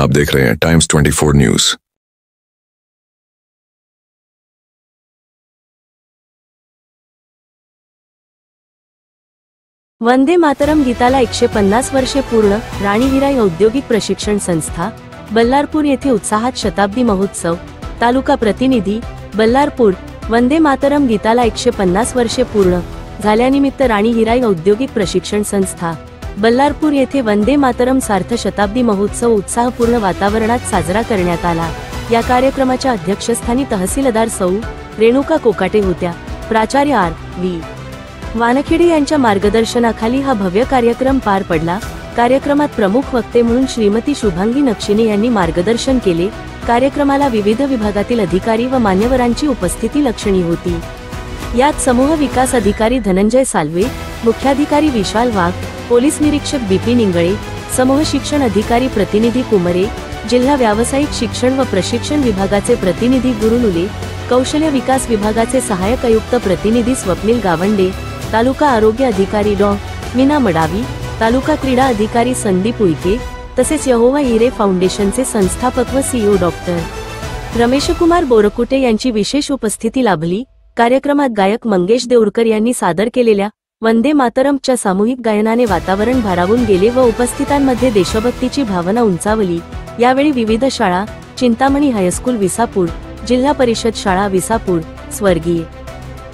आप देख रहे हैं टाइम्स 24 न्यूज। वंदे मातरम गीताला 150 वर्षे पूर्ण। राणी हिराई औद्योगिक प्रशिक्षण संस्था बल्लारपूर येथे उत्साहात शताब्दी महोत्सव। तालुका प्रतिनिधी बल्लारपूर। वंदे मातरम गीताला 150 वर्षे पूर्ण झाल्यानिमित्त राणी हिराई औद्योगिक प्रशिक्षण संस्था बल्लारपूर येथे वंदे मातरम सार्थ शताब्दी महोत्सव उत्साहपूर्ण वातावरणात साजरा करण्यात आला। या कार्यक्रमाच्या अध्यक्षस्थानी तहसीलदार सौ रेणुका कोकाटे होत्या। प्राचार्य आर व्ही वानखेडे यांच्या मार्गदर्शनाखाली हा भव्य कार्यक्रम पार पडला। कार्यक्रमात प्रमुख वक्ते म्हणून श्रीमती शुभांगी नक्षिने यांनी मार्गदर्शन केले। कार्यक्रमाला विविध विभागातील अधिकारी व मान्यवरांची उपस्थिती लक्षणीय होती। यात समूह विकास अधिकारी धनंजय साल्वे, मुख्याधिकारी विशाल वाघ, पोलीस निरीक्षक बिपिन इंगळे, समूह शिक्षण अधिकारी प्रतिनिधी कुमरे, जिल्हा व्यावसायिक शिक्षण व प्रशिक्षण विभागाचे प्रतिनिधी गुरुनुले, कौशल्य विकास विभागाचे सहायक आयुक्त प्रतिनिधी स्वप्नील गावंडे, तालुका आरोग्य अधिकारी डॉ. मीना मडावी, तालुका क्रीडा अधिकारी संदीप उईके, तसेच यहोवा हिरे फाउंडेशनचे संस्थापक व सीईओ डॉ. रमेशकुमार बोरकुटे यांची विशेष उपस्थिती लाभली। कार्यक्रमात गायक मंगेश देऊरकर यांनी सादर केलेल्या वंदे मातरमच्या सामूहिक गायनाने वातावरण भारावून गेले व उपस्थितांमध्ये देशभक्तीची भावना उंचावली। यावेळी विविध शाळा, चिंतामणी हायस्कूल विसापूर, जिल्हा परिषद शाळा विसापूर, स्वर्गीय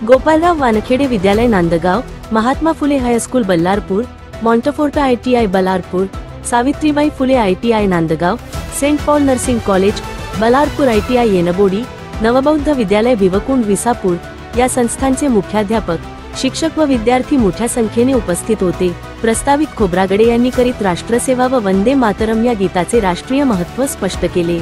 गोपालराव वानखेडे विद्यालय नांदगाव, महात्मा फुले हायस्कूल बल्लारपूर, मॉन्टफोर्टा ITI Ballarpur, Savitribai Phule ITI Nandgaon, saint Paul nursing college Ballarpur, ITI Yenbodi, नवबौद्ध विद्यालय भिवकुंड विसापूर या संस्थांचे मुख्याध्यापक, शिक्षक व विद्यार्थी मोठ्या संख्येने उपस्थित होते। प्रस्तावित खोब्रागडे यांनी करीत राष्ट्रसेवा व वंदे मातरम या गीताचे राष्ट्रीय महत्त्व स्पष्ट केले।